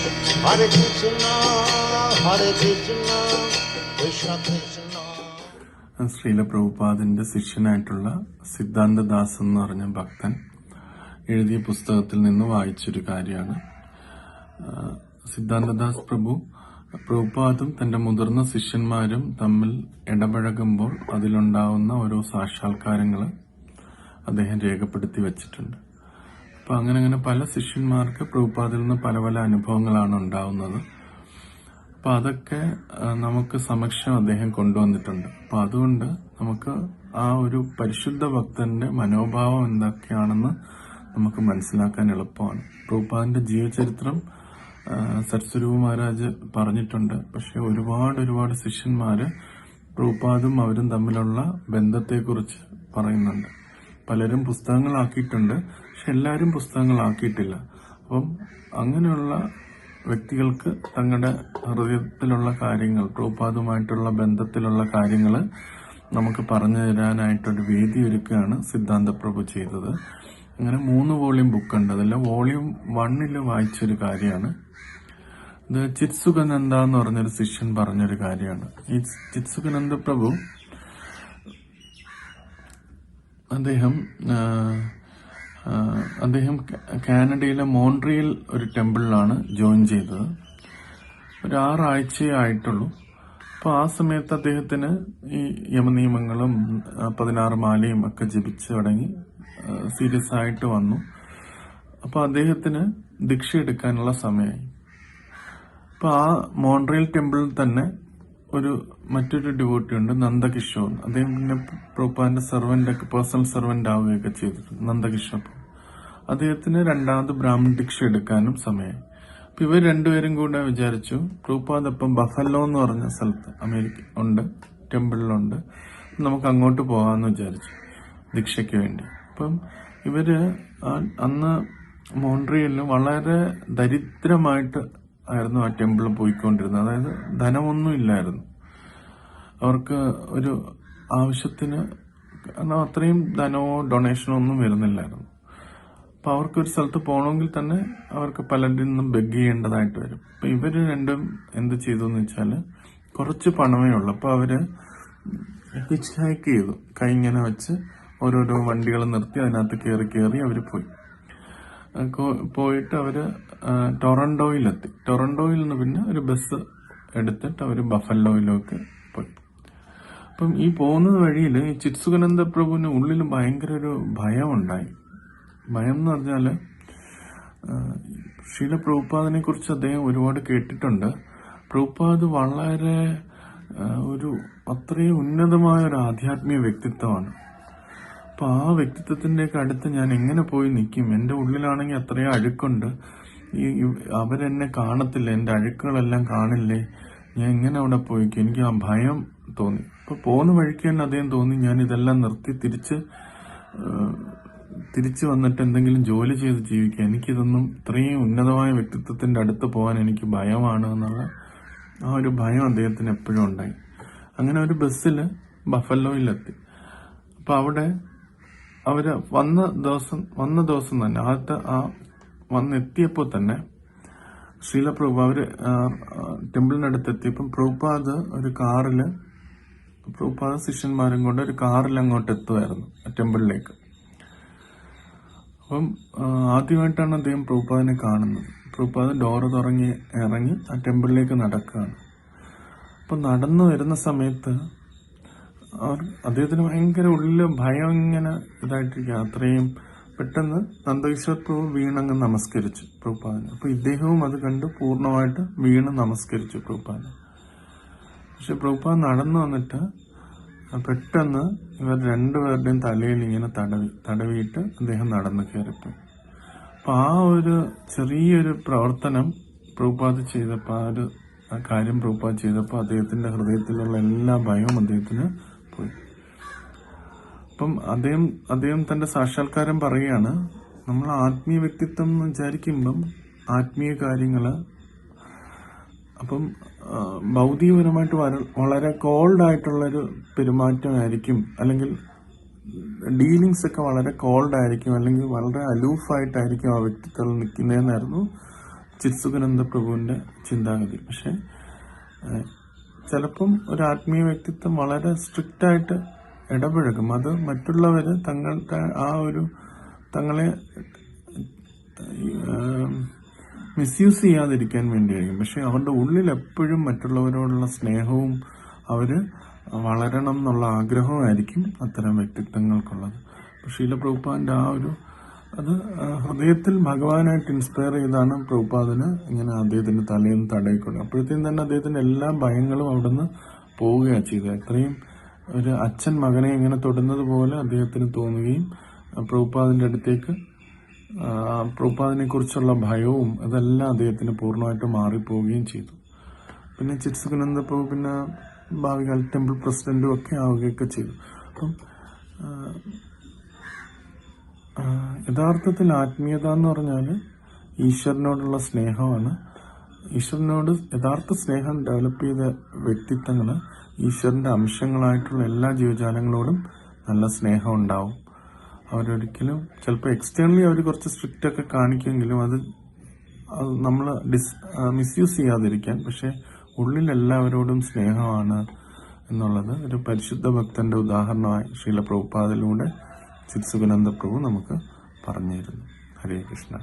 Hare Krishna, Hare Krishna, Krishna Krishna. Srila പ്രഭുപാദിന്റെ ശിഷ്യനായിട്ടുള്ള സിദ്ധാന്തദാസ് എന്ന് പറഞ്ഞ ഭക്തൻ എഴുതിയ പുസ്തകത്തിൽ നിന്ന് വായിച്ചൊരു കാര്യമാണ്. സിദ്ധാന്തദാസ് പ്രഭുപാദും തന്റെ മുതിർന്ന ശിഷ്യന്മാരും തമ്മിൽ ഇടപഴകുമ്പോൾ അതിലുണ്ടാവുന്ന ഓരോ സാക്ഷാത്കാരങ്ങൾ അദ്ദേഹം രേഖപ്പെടുത്തി വച്ചിട്ടുണ്ട്. അപ്പൊ അങ്ങനെ പല ശിഷ്യന്മാർക്ക് പ്രഭുപാദിൽ നിന്ന് പല പല അനുഭവങ്ങളാണ് ഉണ്ടാവുന്നത്. അപ്പൊ അതൊക്കെ നമുക്ക് സമക്ഷം അദ്ദേഹം കൊണ്ടുവന്നിട്ടുണ്ട്. അപ്പൊ അതുകൊണ്ട് നമുക്ക് ആ ഒരു പരിശുദ്ധ ഭക്തന്റെ മനോഭാവം എന്തൊക്കെയാണെന്ന് നമുക്ക് മനസ്സിലാക്കാൻ എളുപ്പമാണ്. പ്രഭുപാദിന്റെ ജീവചരിത്രം സരസ്വരൂപ മഹാരാജ് പറഞ്ഞിട്ടുണ്ട്. പക്ഷെ ഒരുപാട് ശിഷ്യന്മാര് പ്രഭുപാദും അവരും തമ്മിലുള്ള ബന്ധത്തെക്കുറിച്ച് പറയുന്നുണ്ട്. പലരും പുസ്തകങ്ങളാക്കിയിട്ടുണ്ട്, പക്ഷെ എല്ലാവരും പുസ്തകങ്ങളാക്കിയിട്ടില്ല. അപ്പം അങ്ങനെയുള്ള വ്യക്തികൾക്ക് തങ്ങളുടെ ഹൃദയത്തിലുള്ള കാര്യങ്ങൾ, പ്രഭുപാദുമായിട്ടുള്ള ബന്ധത്തിലുള്ള കാര്യങ്ങൾ നമുക്ക് പറഞ്ഞു തരാനായിട്ടൊരു വേദി ഒരുക്കുകയാണ് സിദ്ധാന്ത പ്രഭു ചെയ്തത്. അങ്ങനെ 3 വോളിയം ബുക്കുണ്ട്. അതെല്ലാം വോളിയം 1 വായിച്ചൊരു കാര്യമാണ്. ഇത് ചിത്സുഖനന്ദ എന്ന് പറഞ്ഞൊരു ശിഷ്യൻ പറഞ്ഞൊരു കാര്യമാണ്. ഈ ചിത്സുഖനന്ദ പ്രഭു അദ്ദേഹം കാനഡയിലെ മോൺട്രിയൽ ഒരു ടെമ്പിളിലാണ് ജോയിൻ ചെയ്തത്. ഒരു 6 ആഴ്ചയേ ആയിട്ടുള്ളൂ. അപ്പൊ ആ സമയത്ത് അദ്ദേഹത്തിന് ഈ യമനിയമങ്ങളും 16 മാലയും ഒക്കെ ജപിച്ച് തുടങ്ങി സീരിയസ് ആയിട്ട് വന്നു. അപ്പൊ അദ്ദേഹത്തിന് ദീക്ഷ എടുക്കാനുള്ള സമയമായി. അപ്പൊ ആ മോൺട്രിയൽ ടെമ്പിളിൽ തന്നെ മറ്റൊരു ഡിവോട്ടി ഉണ്ട്, നന്ദകിഷോർ. അദ്ദേഹം പിന്നെ പ്രഭുപാദിന്റെ പേഴ്സണൽ സെർവന്റ് ആവുകയൊക്കെ ചെയ്തിട്ടുണ്ട്, നന്ദകിഷോർ. അദ്ദേഹത്തിന് 2ാമത് ബ്രാഹ്മൺ ദീക്ഷ എടുക്കാനും സമയമായി. അപ്പൊ ഇവർ രണ്ടുപേരും കൂടെ വിചാരിച്ചു, പ്രഭുപാദ് അപ്പം ബഫല്ലോ എന്ന് പറഞ്ഞ സ്ഥലത്ത് അമേരിക്ക ഉണ്ട്, ടെമ്പിളിലുണ്ട്, നമുക്ക് അങ്ങോട്ട് പോകാമെന്ന് വിചാരിച്ചു ദീക്ഷയ്ക്ക് വേണ്ടി. അപ്പം ഇവര് അന്ന് മോൺട്രിയലിൽ വളരെ ദരിദ്രമായിട്ട് ആയിരുന്നു ആ ടെമ്പിളിൽ പോയിക്കൊണ്ടിരുന്നത്. അതായത് ധനമൊന്നും ഇല്ലായിരുന്നു അവർക്ക്. ഒരു ആവശ്യത്തിന് അത്രയും ധനമോ ഡൊണേഷനോ ഒന്നും വരുന്നില്ലായിരുന്നു. അപ്പൊ അവർക്ക് ഒരു സ്ഥലത്ത് പോകണമെങ്കിൽ തന്നെ അവർക്ക് പലരിൽ നിന്നും ബെഗ് ചെയ്യേണ്ടതായിട്ട് വരും. അപ്പൊ ഇവര് രണ്ടും എന്ത് ചെയ്തു എന്ന് വെച്ചാല്, കുറച്ച് പണമേ ഉള്ളു. അപ്പൊ അവര് ഹിച്ച് ഹൈക്ക് ചെയ്തു, കൈ ഇങ്ങനെ വെച്ച് ഓരോരോ വണ്ടികൾ നിർത്തി അതിനകത്ത് കയറി അവര് പോയിട്ട് അവര് ടൊറന്റോയിലെത്തി. ടൊറന്റോയിൽ നിന്ന് പിന്നെ ഒരു ബസ് എടുത്തിട്ട് അവര് ബഫലോയിലേക്ക് പോയി. അപ്പം ഈ പോകുന്ന വഴിയിൽ ഈ ചിത്സുഖനന്ദ പ്രഭുവിന് ഉള്ളിൽ ഭയങ്കര ഒരു ഭയം ഉണ്ടായി. ഭയം എന്ന് പറഞ്ഞാല്, ശ്രീല പ്രഭുപാദിനെ കുറിച്ച് അദ്ദേഹം ഒരുപാട് കേട്ടിട്ടുണ്ട്. പ്രഭുപാദ് വളരെ അത്രയും ഉന്നതമായ ഒരു ആധ്യാത്മിക വ്യക്തിത്വമാണ്. അപ്പൊ ആ വ്യക്തിത്വത്തിന്റെയൊക്കെ അടുത്ത് ഞാൻ എങ്ങനെ പോയി നിൽക്കും? എന്റെ ഉള്ളിലാണെങ്കിൽ അത്രയും അഴുക്കുണ്ട്, അവരെന്നെ കാണത്തില്ല, എന്റെ അഴുക്കുകളെല്ലാം കാണില്ലേ, ഞാൻ എങ്ങനെ അവിടെ പോയിക്കും? എനിക്ക് ആ ഭയം തോന്നി. അപ്പൊ പോകുന്ന വഴിക്ക് തന്നെ അദ്ദേഹം തോന്നി, ഞാൻ ഇതെല്ലാം നിർത്തി തിരിച്ചു വന്നിട്ട് എന്തെങ്കിലും ജോലി ചെയ്ത് ജീവിക്കുക. എനിക്കിതൊന്നും ഇത്രയും ഉന്നതമായ വ്യക്തിത്വത്തിന്റെ അടുത്ത് പോകാൻ എനിക്ക് ഭയമാണ് എന്നുള്ള ആ ഒരു ഭയം അദ്ദേഹത്തിന് എപ്പോഴും ഉണ്ടായി. അങ്ങനെ ഒരു ബസ്സിൽ ബഫലോയിലെത്തി. അപ്പൊ അവിടെ അവര് വന്ന ദിവസം തന്നെ ആദ്യത്തെ വന്നെത്തിയപ്പോൾ തന്നെ ശ്രീല പ്രഭു അവര് ടെമ്പിളിനടുത്ത് എത്തിയപ്പം പ്രഭുപാദ ശിഷ്യന്മാരും കൊണ്ട് ഒരു കാറിൽ അങ്ങോട്ട് എത്തുമായിരുന്നു ടെമ്പിളിലേക്ക്. അപ്പം ആദ്യമായിട്ടാണ് അദ്ദേഹം പ്രഭുപാദിനെ കാണുന്നത്. പ്രഭുപാദ് ഡോറ് ഇറങ്ങി ആ ടെമ്പിളിലേക്ക് നടക്കുകയാണ്. അപ്പൊ നടന്നു വരുന്ന സമയത്ത് അദ്ദേഹത്തിന് ഭയങ്കര ഉള്ളില് ഭയം ഇങ്ങനെ ഇതായിട്ടിരിക്കുക. അത്രയും പെട്ടെന്ന് നന്ദകിഷോർ പ്രഭു വീണങ്ങ് നമസ്കരിച്ചു പ്രഭുപാദിനെ. അപ്പൊ ഇദ്ദേഹവും അത് കണ്ട് പൂർണ്ണമായിട്ട് വീണ് നമസ്കരിച്ചു പ്രഭുപാദിനെ. പക്ഷെ പ്രഭുപാദ് നടന്നു വന്നിട്ട് പെട്ടെന്ന് ഇവർ രണ്ടുപേരുടെയും തലയിൽ ഇങ്ങനെ തടവിയിട്ട് അദ്ദേഹം നടന്നു കയറിപ്പോയി. അപ്പൊ ആ ഒരു ചെറിയൊരു പ്രവർത്തനം പ്രഭുപാദ് ചെയ്തപ്പോ, ആ കാര്യം പ്രഭുപാദ് ചെയ്തപ്പോ അദ്ദേഹത്തിന്റെ ഹൃദയത്തിലുള്ള എല്ലാ ഭയവും അദ്ദേഹത്തിന് പോയി. അപ്പം അദ്ദേഹം തന്റെ സാക്ഷാത്കാരം പറയുകയാണ്, നമ്മൾ ആത്മീയ വ്യക്തിത്വം എന്ന് വിചാരിക്കുമ്പം ആത്മീയ കാര്യങ്ങള് അപ്പം ഭൗതികപരമായിട്ട് വളരെ കോൾഡ് ആയിട്ടുള്ളൊരു പെരുമാറ്റമായിരിക്കും, അല്ലെങ്കിൽ ഡീലിങ്സ് ഒക്കെ വളരെ കോൾഡ് ആയിരിക്കും, അല്ലെങ്കിൽ വളരെ അലൂഫായിട്ടായിരിക്കും ആ വ്യക്തിത്വം നിൽക്കുന്നതെന്നായിരുന്നു ചിത്സുഖാനന്ദ പ്രഭുവിന്റെ ചിന്താഗതി. പക്ഷെ ചിലപ്പം ഒരു ആത്മീയ വ്യക്തിത്വം വളരെ സ്ട്രിക്റ്റ് ആയിട്ട് ഇടപഴകും. അത് മറ്റുള്ളവര് തങ്ങളെ മിസ്യൂസ് ചെയ്യാതിരിക്കാൻ വേണ്ടിയായിരിക്കും. പക്ഷെ അവരുടെ ഉള്ളിൽ എപ്പോഴും മറ്റുള്ളവരോടുള്ള സ്നേഹവും അവര് വളരണം എന്നുള്ള ആഗ്രഹമായിരിക്കും അത്തരം വ്യക്തിത്വങ്ങൾക്കുള്ളത്. ശീല പ്രഭുപാദിന്റെ അത് ഹൃദയത്തിൽ ഭഗവാനായിട്ട് ഇൻസ്പയർ ചെയ്താണ് പ്രഭുപാദിന് ഇങ്ങനെ അദ്ദേഹത്തിന്റെ തലയിൽ തടയിക്കൊണ്ട്. അപ്പോഴത്തേക്കും തന്നെ അദ്ദേഹത്തിന്റെ എല്ലാ ഭയങ്ങളും അവിടുന്ന് പോവുകയാണ് ചെയ്തത്. എത്രയും ഒരു അച്ഛൻ മകനെ ഇങ്ങനെ തൊടുന്നത് പോലെ അദ്ദേഹത്തിന് തോന്നുകയും പ്രഭുപാദിന്റെ അടുത്തേക്ക് പ്രഭുപാദിനെ കുറിച്ചുള്ള ഭയവും അതെല്ലാം അദ്ദേഹത്തിന് പൂർണ്ണമായിട്ട് മാറിപ്പോവുകയും ചെയ്തു. പിന്നെ ചിത്സുഖാനന്ദ പ്രഭു പിന്നെ ഭാവികാല ടെമ്പിൾ പ്രസിഡന്റും ഒക്കെ ആവുകയൊക്കെ ചെയ്തു. അപ്പം യഥാർത്ഥത്തിൽ ആത്മീയത എന്ന് പറഞ്ഞാൽ ഈശ്വരനോടുള്ള സ്നേഹമാണ്. ഈശ്വരനോട് യഥാർത്ഥ സ്നേഹം ഡെവലപ്പ് ചെയ്ത വ്യക്തിത്വങ്ങൾ ഈശ്വരന്റെ അംശങ്ങളായിട്ടുള്ള എല്ലാ ജീവജാലങ്ങളോടും നല്ല സ്നേഹം ഉണ്ടാവും. അവരൊരിക്കലും ചിലപ്പോൾ എക്സ്റ്റേണലി അവർ കുറച്ച് സ്ട്രിക്റ്റ് ഒക്കെ കാണിക്കുമെങ്കിലും അത് നമ്മൾ മിസ്യൂസ് ചെയ്യാതിരിക്കാൻ. പക്ഷെ ഉള്ളിൽ എല്ലാവരോടും സ്നേഹമാണ് എന്നുള്ളത് ഒരു പരിശുദ്ധ ഭക്തന്റെ ഉദാഹരണമായി ശ്രീല പ്രഭുപാദിലൂടെ ചിത്സുഖാനന്ദ പ്രഭു നമുക്ക് പറഞ്ഞിരുന്നു. ഹരേ കൃഷ്ണ.